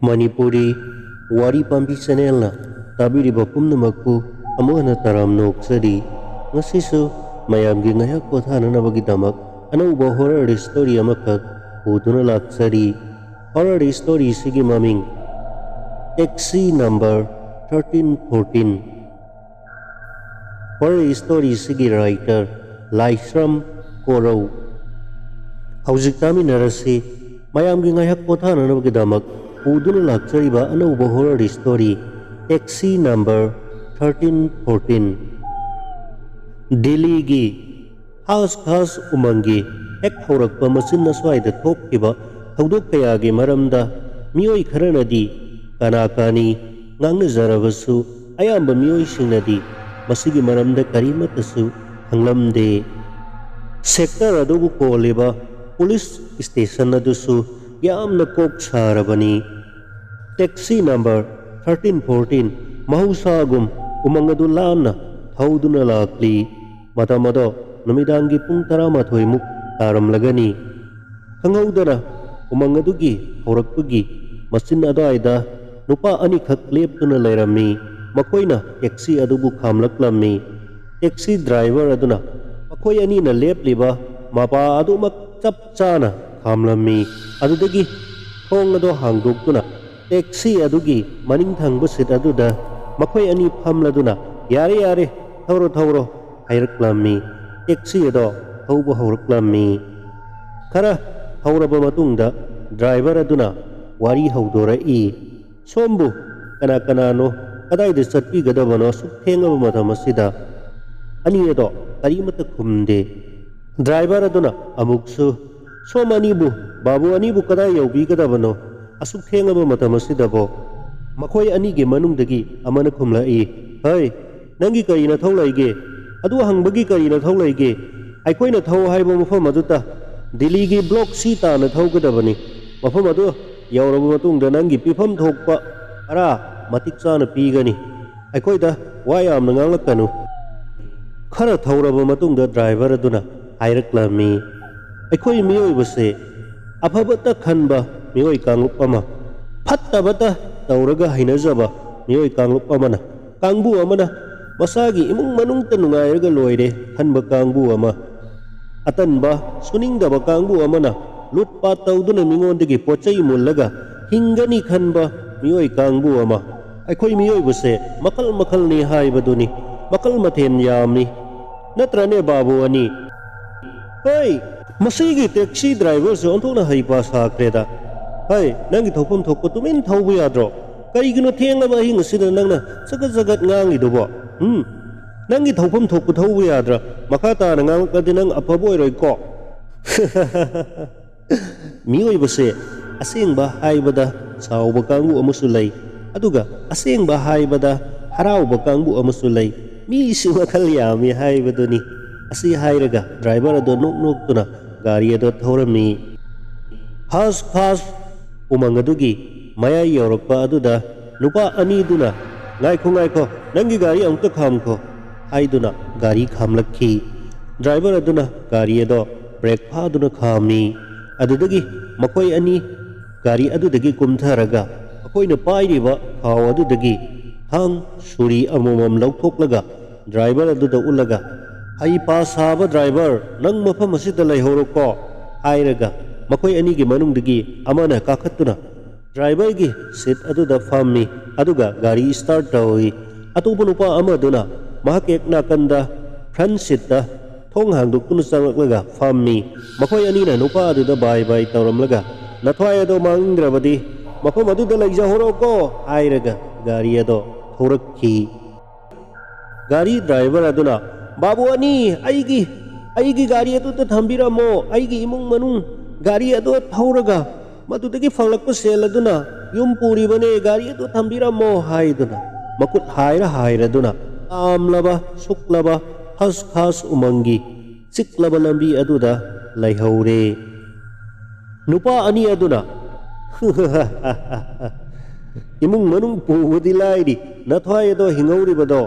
Manipuri Wari Pambi Channel tabiriba pumnamakpu amuhana taram noksari ngasisu mayamgi ngayak pothananabagidamak anauba horror story amakak uduna laksari. Horror story sigi maming Taxi number 1314. Horror story sigi writer Laisram Korau. Hauzik taminarasi mayamgi ngayak pothananabagidamak uduna laksariba anauba horror story Taxi number 1314. Delhi gi khas khas umangi ek haurakpa masinna swaida thokkiba thawdok kayagi maramda miyoi kharanadi kanakani ngangnazarabasu ayamba miyoi singnadi masigi maramda karimatasu hanglamde. Sector adubu koliba police station adusu yamna kok sarabani. Taxi number 1314 mahusagum umangadu lamna thauduna lakli matamado numidangi pung 12 muk taramlagani. Hangaudana umangadugi haurakpagi masin adaida nupa ani khak leptuna leirami makoina taxi adubu khamlaklammi. Taxi driver aduna makoi ani na lepliba mapa adumak chap chana khamlammi adudagi thong ado hangdoktuna taxi adugi maning thangba sit aduda makoi ani phamladuna yare yare thawro thawro hairaklammi. Taxi ado thawba hauraklammi. Khara thawraba matungda driver aduna wari haudorai sombu kana kanano kadaida chatpigadabano suk thengaba matam asida ani ado karimata khumde. Driver aduna amuksu som anibu babu anibu kadai yaubigadabano asuk thengaba matam asidabo makoi anigi manungdagi amana khumlai hai nangi karina thawlaige adu hangbagi karina thawlaige aikoina thaw haiba mafam aduta Delhi gi block C tana thawgadabani mafam adu yauraba matungda nangi pifam thokpa ara matik chana pigani aikoida wayamna nganglakanu. Khara thawraba matungda driver aduna hairaklammi aikoi miyoibase afabata khanba miyoi kanglup ama fattabata tawraga hainajaba miyoi kanglup amana kangbu amana masagi imung manungta nungairaga loire khanba kangbu ama atanba suningdaba kangbu amana lutpa tawduna mingondagi pochai mullaga hingani khanba miyoi kangbu ama aikoi miyoibase makal makal ni haibaduni makal mathen yamni natrane babu ani. Hey masigi taxi driver se onthona haipa sakreda hai nangi thopam thokko tumin thawbu yadro karigino thengaba hingasida nangna sagat sagat ngangi dobo nangi thopam thokko thawbu yadra makata na ngangkadi nang apabo iroi ko miyoi base asengba haibada sauba kangbu amusu lay aduga asengba haibada harauba kangbu amusu lay mi si makal yami haibaduni asi hairaga driver ado nok nok tuna gari ado thawrami. Khas khas umangadugi maya yaurokpa aduda nupa ani duna ngaikho nangi gari amta khamko haiduna gari khamlakhi. Driver aduna gari ado brake phaduna khamni adudagi makoi ani gari adudagi kumtharaga akoina pairiba khaw adudagi hang suri amomam lauthoklaga driver aduda ulaga hai pa saba driver nang mafam asida laihoroko hairaga makoi ani gi manungdagi amana kakhatuna driver gi seat aduda fammi aduga gari start tawi atubu nupa amaduna mahakek nakanda front seat da thong hangdoktuna changaklaga fammi makoi ani na nupa aduda bye bye tawramlaga nathwai ado mangrabadi mafam aduda laijahoroko hairaga gari ado thorakhi. Gari driver aduna babu ani aigi gari aduda thambiramo aigi imung manung gari ado thauraga madudagi fanglakpa sel aduna yum puribane gari ado thambiramo haiduna makut hairaduna amlaba suklaba khas khas umangi chiklaba lambi aduda laihaure. Nupa ani aduna imung manung pubudi lairi nathwai ado hingauribado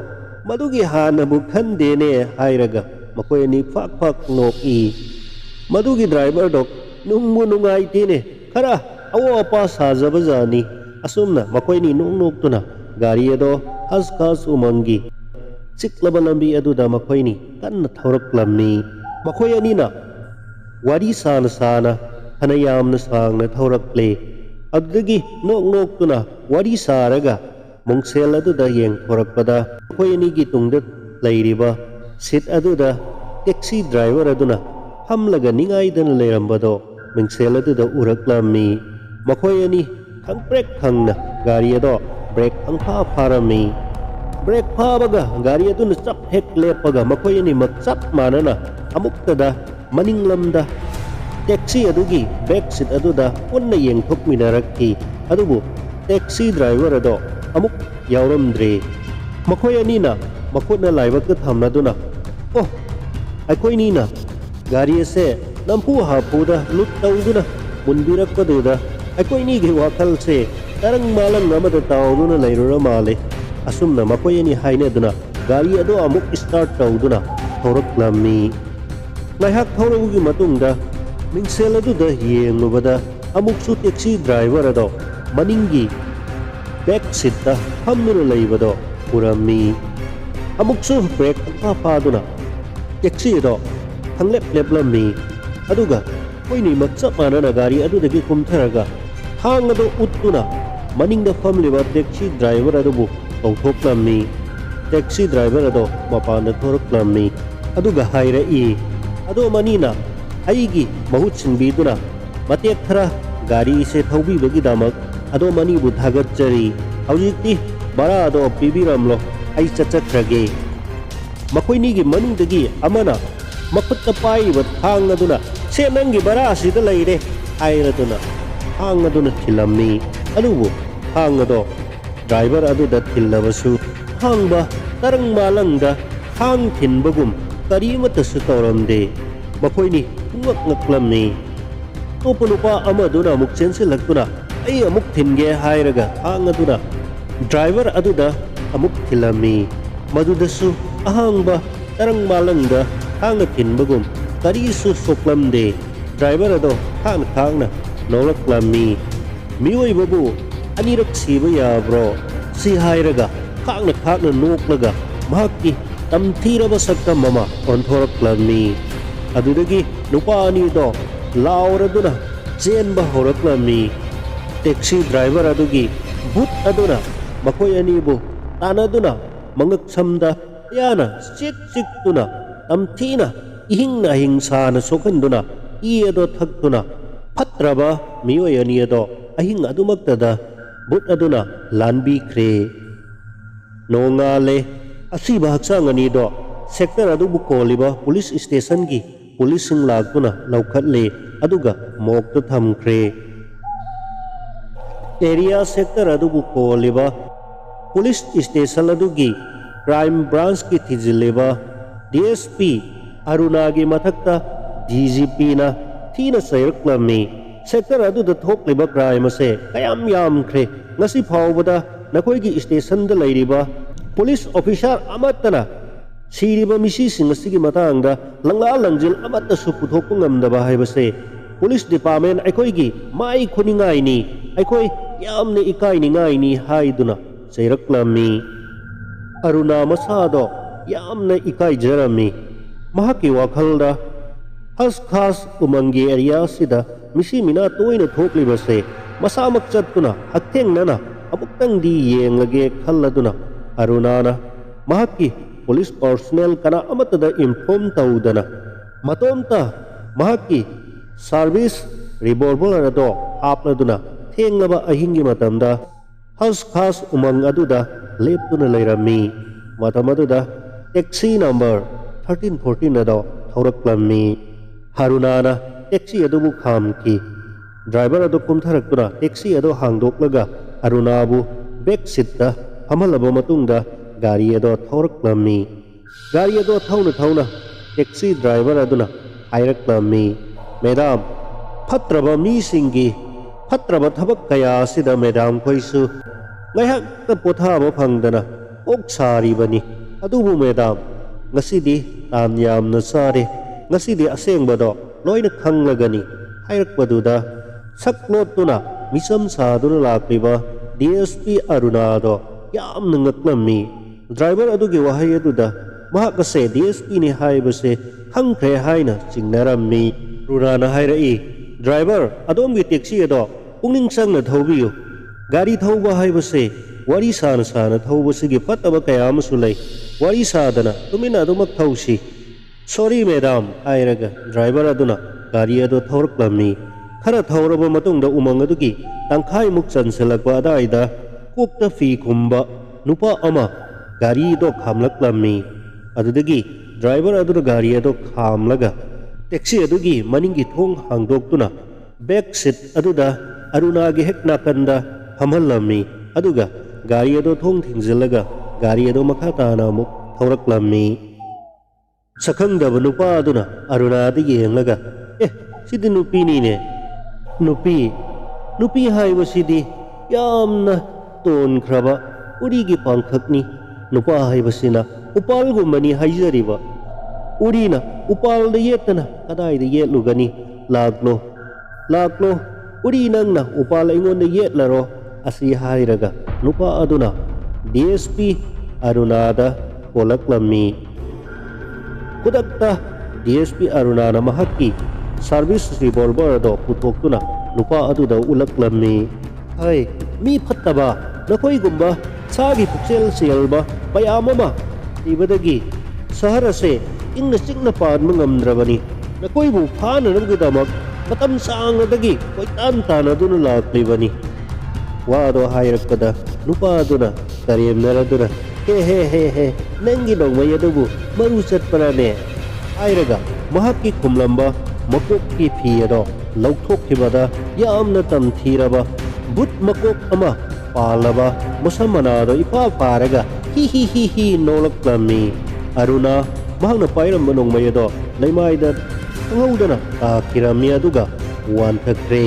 madugi hanabu khandene hairaga makoi ani phak phak noki madugi driver dok nungmu nungai tine khara awo apa sajaba jani asumna makoini noknoktuna gari ado khas umangi chiklaba lambi aduda makoini kanna thauraklammi makoi anina wari sana hana yamna sangna thaurakle adudagi noknoktuna wari saraga mungsel aduda yeng thorakpada makoi anigi tungda leiriba sit aduda taxi driver aduna hamlaga ningaidana leirambado mungsel aduda uraklammi makoi ani khang brek khangna gari ado brek angpha pharami brek phabaga gari aduna chap hek lepaga makoi ani mak chap manana amuktada maninglamda taxi adugi back seat aduda punna yengthokminarakki adubu taxi driver ado amuk yauramdre makoi anina makutna laibak thamnaduna oh aikoi nina gari ase nampu hapuda lut tawduna munbirakpaduda aikoi ni ge wakal se tarang malang amada tawduna lairura male asumna makoi ani haineduna gari ado amuk start tawduna thoraklammi ngaihak thaurugi matungda mingsel aduda yenglubada amuksu taxi driver ado maningi back seat ta hamnuna leibado urammi amuksu brake paduna taxi ado hanglep leplammi aduga koini matsa manana gari adudagi kumtharaga hang ado uttuna maningda famliba taxi driver adubu pauthoklammi taxi driver ado mapanda thoraklammi aduga haira I ado manina aigi mahut sinbiduna matek thara gari se thaubi bagi damak ado mani bu thagachari haujikti bara ado pibiramlo ai chachakrage makoini gi maningdagi amana makutta pai ba thang aduna se nangi bara asida leire airaduna hang aduna thilammi adubu hang ado driver aduda thillabasu hangba tarang malangda hang thinbagum karimata su tawramde makoini ngaklamni topunupa amaduna amuk chensilakuna ai amuk thinge hairaga hang aduna driver aduda amuk thilammi madudasu ahangba tarang malangda hang thinbagum karisu soklamde driver ado khangna nolaklammi mioi babu anirak siba yabro si hairaga khangna noklaga mahakki tamthiraba sakka mama onthoraklammi adudagi nupa ani do lauraduna chenba horaklammi taxi driver adugi but aduna makoi ani bu tanaduna mangak samda yana chiktuna tamthina ihingna hingsana sokhanduna iedo thakduna phatraba mioi ani do ahing adumaktada but aduna lanbi khre nongale asiba haksang ani do sector adubu koliba police station gi police sing laguna laukhatle aduga mokta thamkhre area sector adubu koliba police station adugi crime branch ki thijileba DSP aruna gi mathakta DGP na thina sayraklammi sector aduda thokliba crime ase kayam yamkhre ngasi phawbada nakoi gi station da leiriba police officer amatana siriba misi singasigi matangda langla langjil amata su puthok ngamdaba haibase police department aikoi gi mai khoningai ni aikoi yamne ikai ni ngai ni haiduna seiraklammi aruna masado yamne ikai jarami mahaki wakhalda khas umangi area sida misi mina toina thoklibase masamak chattuna haktengnana amuktang di yenglage khalladuna arunana mahaki police personnel kana amatada inform taudana matomta mahaki service revolver ado hapladuna thenglaba ahingi matamda khas umang aduda leptuna leirami matamaduda taxi number 1314 ado thauraklammi harunana taxi adubu khamki driver ado kumtharakuna taxi ado hangdoklaga arunabu back seat ta hamalaba matungda gari ado thauraklammi gari ado thauna taxi driver aduna hairaklammi madam phatraba mi singi phatraba thabak kaya sida madam khoisu ngaihak ta pothaba phangdana ok saribani adubu madam ngasidi tam yamna sare ngasidi asengbado loina khanglagani hairakpaduda saklotuna misam saduna lakliba DSP Arunado yamna ngaklammi driver adugi wahai aduda mahak ase DSP ni haibase khangkhre haina chingnarammi Arunana hairai driver adom gi taxi ado pungning sangna thaubiyu gari thauba haibase wari sana sana thawbasigi fataba kaya amasu lay wari sadana tumina adumak thawsi sorry madam hairaga driver aduna gari ado thawraklammi khara thawraba matungda umang adugi tangkhai muk chanselakwa adaida kokta fi khumba nupa ama gari do khamlaklammi adudagi driver aduna gari ado khamlaga taxi adugi maningi thong hangdoktuna back seat aduda Arunagi hek nakanda hamhallammi aduga gari ado thong thingzilaga gari ado makha tana muk thawraklammi sakhangdaba nupa aduna Arunadagi yenglaga sidi nupi ni ne nupi haibasidi yamna tonkraba urigi pangkhakni nupa haibasina upalgumbani haijariba urina upalda yetana kadaida yetlugani laklo uri nangna upal aingonda yetlaro asi hairaga nupa aduna DSP Arunada kolaklammi kudakta DSP Arunana mahakki service revolver do putoktuna nupa aduda ulaklammi hai mi phattaba nakoi gumba sagi puksel selba payamama ibadagi sahara se ingna sikna pan mangamdrabani nakoi bu phana namgidamak matam saangadagi koitan tana duna laklibani wado hairakada nupa aduna karemnaraduna he nangi dongmai adubu maru chatparane hairaga mahakki khumlamba makokki phi ado lauthokkhibada yamna tamthiraba but makok ama palaba musammanado ipa paraga hi nolaklammi Aruna mahakna pairamba nongmai ado leimaida tanghaudana takirammi aduga wanthakre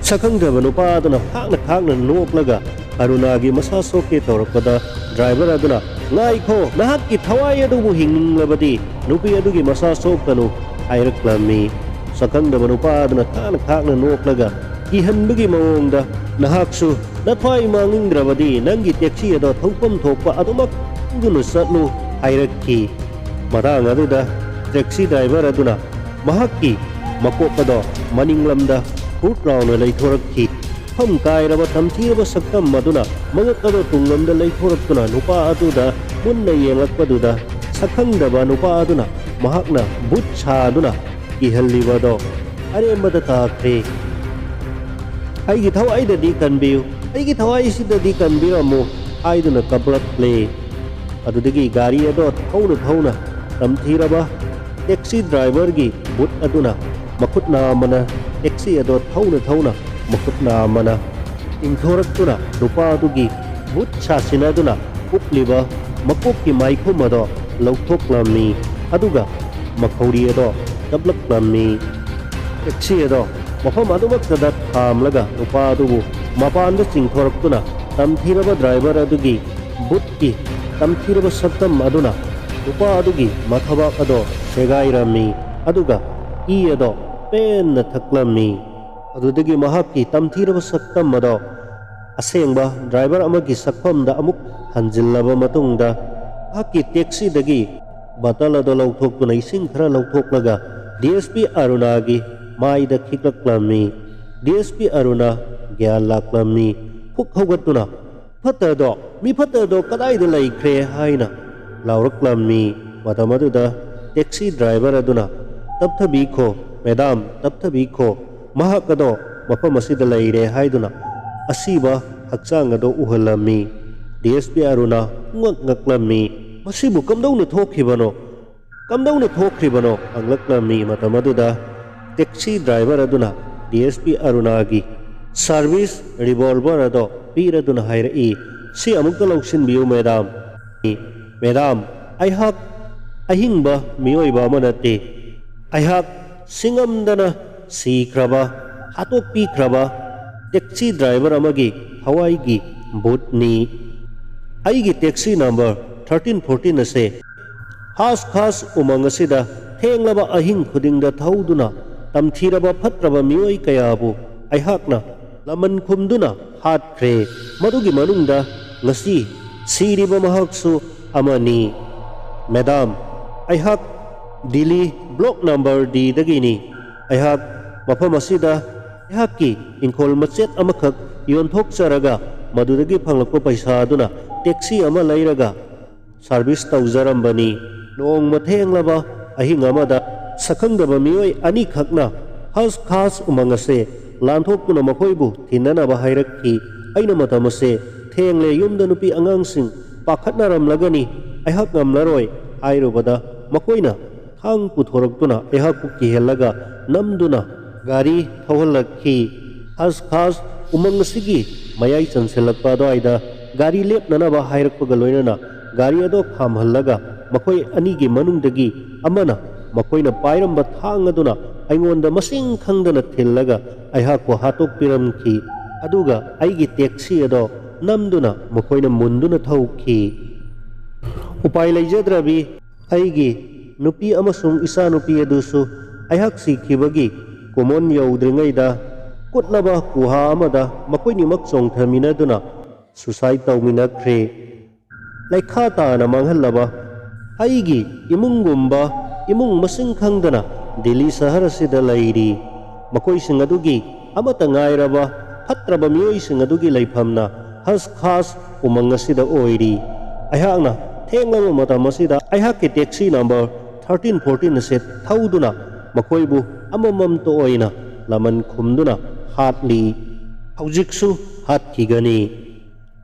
sakhangdaba nupa aduna khakna noklaga Arunagi masa soke tawrakpada driver aduna ngaikho nahakki thawai adubu hinglabadi nupi adugi masa soktanu hairaklammi sakhangdaba nupa aduna khakna noklaga kihanbagi mawongda nahaksu nathwai mangingdrabadi nangi taxi ado thongpam thokpa adumak dunu satlu hairakki matang aduda taxi driver aduna mahakki makokado maninglamda hut rauna leithorakki ham kairaba tamthiraba saktam maduna mangakado tunglamda leithoraktuna nupa aduda munna yengakpaduda sakhangdaba nupa aduna mahakna but chaduna kihallibado arembada takre aigi thawaidadi kanbiu aigi thawai sidadi kanbiramu aiduna kablak play adudagi gari ado thauna tamthiraba taxi driver gi but aduna makutna mana taxi ado thauna makutna mana ingthoraktuna nupa adugi but chasinaduna upliba makokki maikhumado lauthoklammi aduga makhauri ado kablaklammi taxi ado mafam adumaktada thamlaga nupa adubu mapanda chingthoraktuna tamthiraba driver adugi butki tamthiraba saktam aduna nupa adugi mathaba ado segairami aduga ado penna thaklammi adudagi mahakki tamthiraba saktam ado asengba driver amagi sakpamda amuk hanjillaba matungda mahakki taxi dagi batal ado lauthokuna ising khara lauthoklaga DSP Arunagi maida khiklaklammi DSP Aruna gyan laklammi phuk haugatuna fatado mi fatado kadaida laikhre haina lauraklammi matamaduda taxi driver aduna tapthabikho madam tapthabikho mahakado mafam asida laire haiduna asiba hakchang ado uhallammi DSP Aruna ngaklammi masibu kamdauna thokribano anglaklammi matamaduda taxi driver aduna DSP Arunagi service revolver ado piraduna hairai si amukta lausinbiu madam aihak ahingba mioiba amanate aihak singamdana sikraba hatokpikraba taxi driver amagi hawaigi butni aigi taxi number 1314 ase khas umang asida thenglaba ahing khudingda thauduna tamthiraba phatraba mioi kayabu aihakna laman khumduna हात्रे मदुगी मनुंगदा ngasi siriba mahaksu amani madam aihak Delhi block number D dagini aihak mafam asida aihakki inkol machet amakhak yonthok charaga madudagi phanglakpa paisa aduna taxi ama lairaga service tawjarambani nong mathenglaba ahing amada sakhangdaba mioi ani khakna has khas umangase lanthokuna makhoibu thinanaba hairakhi aina matamase thengle yumda nupi angangsing pakhatnaramlagani aihak ngamlaroi hairubada makoina thang puthoraktuna aihak ki helaga namduna gari thawhalakhi has khas umangasigi mayai chanselakpa doida gari lepnanaba hairakpaga loinana gari ado khamhallaga makoi anigi manungdagi amana makoina pairamba thang aduna aingonda masing khangdana thillaga aihak ko hatok piramki aduga aigi taxi ado namduna makoina munduna thauki upai leijadrabi aigi nupi amasung isa nupi adusu aihak sikhibagi komon yaudringaida kutnaba kuha amada makoini makchong thaminaduna suicide tawminakre laikha tana manghallaba aigi imungumba imung masing khangdana Delhi sahar asida lairi makoi sing adugi amata ngairaba phatraba mioi sing adugi laifamna has khas umang asida oiri aihakna thenglama matam asida aihakki taxi number 1314 set thauduna makoibu amamam to oina laman khumduna hatli haujiksu hathigani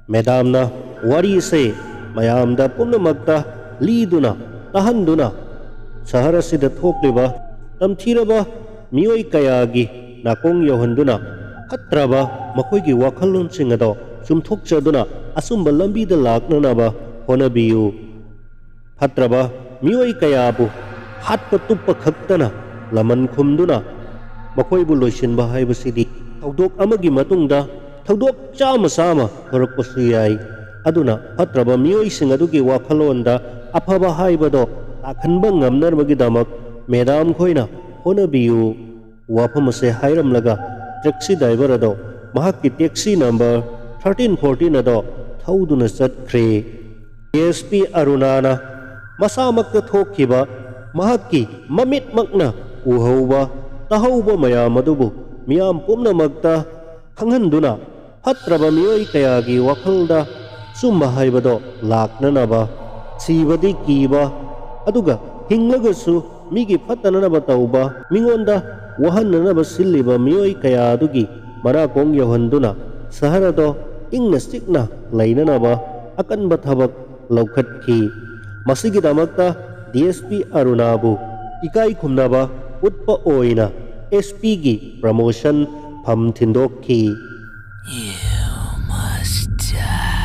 madamna wari se mayamda pumnamakta liduna tahanduna sahar asida thokliba tamthiraba mioi kayagi nakong yohanduna hatraba makoigi wakhalon singado chumthokchaduna asumba lambida laknanaba honabiyu hatraba mioi kayabu hatpa tuppa khaktana laman khumduna makoibu loisinba haibasidi thaudok amagi matungda thaudok chama sama thorakpasu yai aduna hatraba mioi sing adugi wakhalonda afaba haibado takhanba ngamnarbagi damak madam khoina honabiyu wafamase hairamlaga taxi driver ado mahakki taxi number 1314 ado thauduna chatkre ASP Arunana masamakta thokhiba mahakki mamit makna uhauba tahauba mayam adubu miyam pumnamakta khanghanduna hatraba mioi kayagi wakhalda sumba haibado laknanaba sibadi kiba aduga hinglagasu migi phatananaba tauba mingonda wahannanaba silliba mioi kaya adugi marakong yohanduna saharado ingna sikna lainanaba akanba thabak laukhatkhi masigidamakta DSP Arunabu ikai khumnaba utpa oina SP gi promotion pham thindokhi. You must die.